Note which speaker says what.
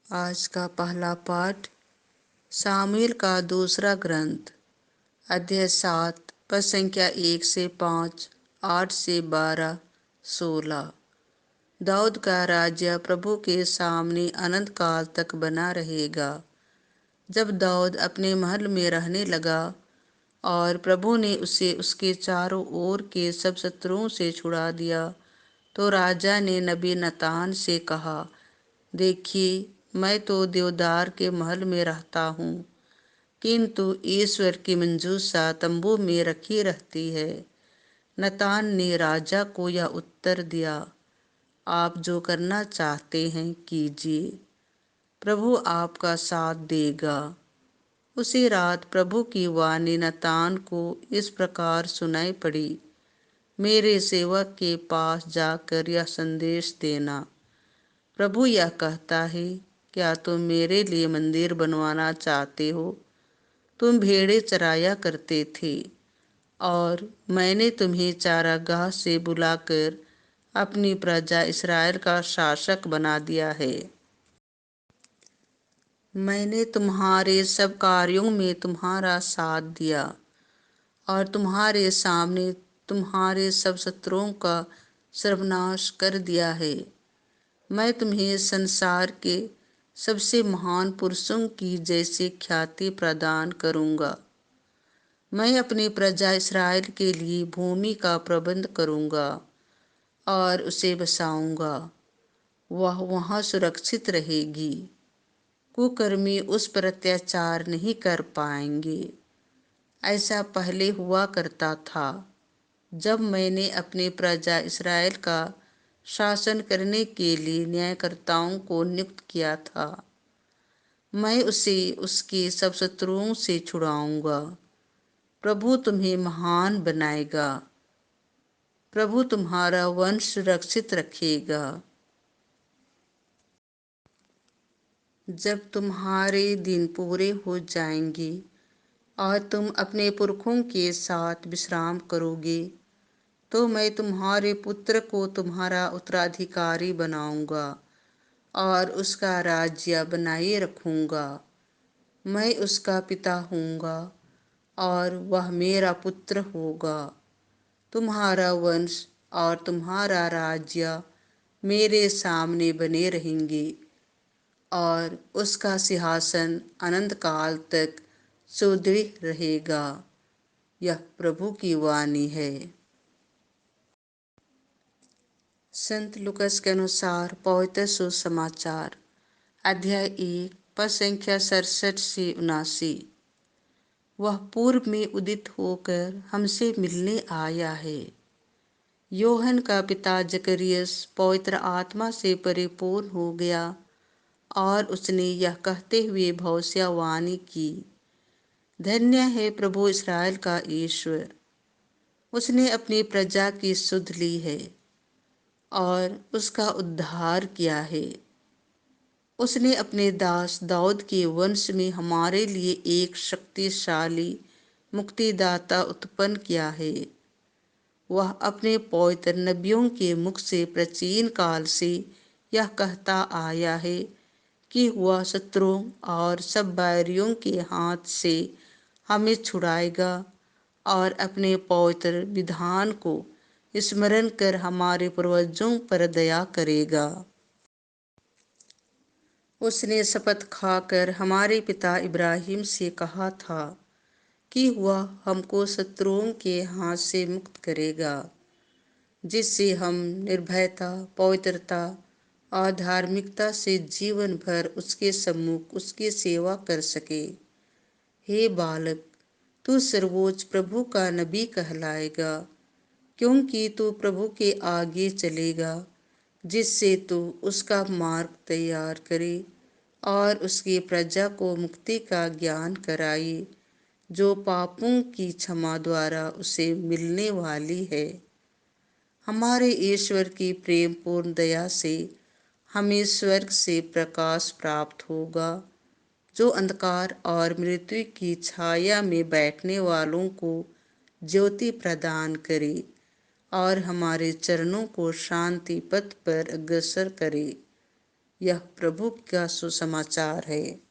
Speaker 1: आज का पहला पाठ सामुएल का दूसरा ग्रंथ अध्याय 7 पद संख्या 1 से 5, 8 से 12, 16। दाऊद का राज्य प्रभु के सामने अनंत काल तक बना रहेगा। जब दाऊद अपने महल में रहने लगा और प्रभु ने उसे उसके चारों ओर के सब शत्रुओं से छुड़ा दिया, तो राजा ने नबी नतान से कहा, देखिए, मैं तो देवदार के महल में रहता हूँ, किंतु ईश्वर की मंजूसा तंबू में रखी रहती है। नतान ने राजा को यह उत्तर दिया, आप जो करना चाहते हैं कीजिए, प्रभु आपका साथ देगा। उसी रात प्रभु की वाणी नतान को इस प्रकार सुनाई पड़ी, मेरे सेवक के पास जाकर यह संदेश देना, प्रभु यह कहता है, क्या तुम मेरे लिए मंदिर बनवाना चाहते हो? तुम भेड़ें चराया करते थे और मैंने तुम्हें चारागाह से बुलाकर अपनी प्रजा इस्राएल का शासक बना दिया है। मैंने तुम्हारे सब कार्यों में तुम्हारा साथ दिया और तुम्हारे सामने तुम्हारे सब शत्रुओं का सर्वनाश कर दिया है। मैं तुम्हें संसार के सबसे महान पुरुषों की जैसी ख्याति प्रदान करूंगा। मैं अपनी प्रजा इस्राएल के लिए भूमि का प्रबंध करूंगा और उसे बसाऊंगा। वह वहां सुरक्षित रहेगी। कुकर्मी उस पर अत्याचार नहीं कर पाएंगे। ऐसा पहले हुआ करता था, जब मैंने अपनी प्रजा इस्राएल का शासन करने के लिए न्यायकर्ताओं को नियुक्त किया था। मैं उसे उसके सब शत्रुओं से छुड़ाऊंगा। प्रभु तुम्हें महान बनाएगा। प्रभु तुम्हारा वंश सुरक्षित रखेगा। जब तुम्हारे दिन पूरे हो जाएंगे और तुम अपने पुरखों के साथ विश्राम करोगे, तो मैं तुम्हारे पुत्र को तुम्हारा उत्तराधिकारी बनाऊंगा और उसका राज्य बनाए रखूंगा। मैं उसका पिता हूँगा और वह मेरा पुत्र होगा। तुम्हारा वंश और तुम्हारा राज्य मेरे सामने बने रहेंगे और उसका सिंहासन अनंत काल तक सुदृढ़ रहेगा। यह प्रभु की वाणी है। संत लूकास के अनुसार पवित्र सुसमाचार अध्याय 1 पद संख्या 67 से 79। वह पूर्व में उदित होकर हमसे मिलने आया है। योहन का पिता जकरियस पवित्र आत्मा से परिपूर्ण हो गया और उसने यह कहते हुए भविष्यवाणी की, धन्य है प्रभु इस्राएल का ईश्वर, उसने अपनी प्रजा की सुध ली है और उसका उद्धार किया है। उसने अपने दास दाऊद के वंश में हमारे लिए एक शक्तिशाली मुक्तिदाता उत्पन्न किया है। वह अपने पवित्र नबियों के मुख से प्राचीन काल से यह कहता आया है कि वह शत्रुओं और सब बैरियों के हाथ से हमें छुड़ाएगा और अपने पवित्र विधान को स्मरण कर हमारे पूर्वजों पर दया करेगा। उसने शपथ खाकर हमारे पिता इब्राहिम से कहा था कि वह हमको शत्रुओं के हाथ से मुक्त करेगा, जिससे हम निर्भयता, पवित्रता और धार्मिकता से जीवन भर उसके सम्मुख उसकी सेवा कर सके। हे बालक, तू सर्वोच्च प्रभु का नबी कहलाएगा, क्योंकि तू प्रभु के आगे चलेगा, जिससे तू उसका मार्ग तैयार करे और उसकी प्रजा को मुक्ति का ज्ञान कराए, जो पापों की क्षमा द्वारा उसे मिलने वाली है। हमारे ईश्वर की प्रेम पूर्ण दया से हमें स्वर्ग से प्रकाश प्राप्त होगा, जो अंधकार और मृत्यु की छाया में बैठने वालों को ज्योति प्रदान करे और हमारे चरणों को शांति पथ पर अग्रसर करे। यह प्रभु का सुसमाचार है।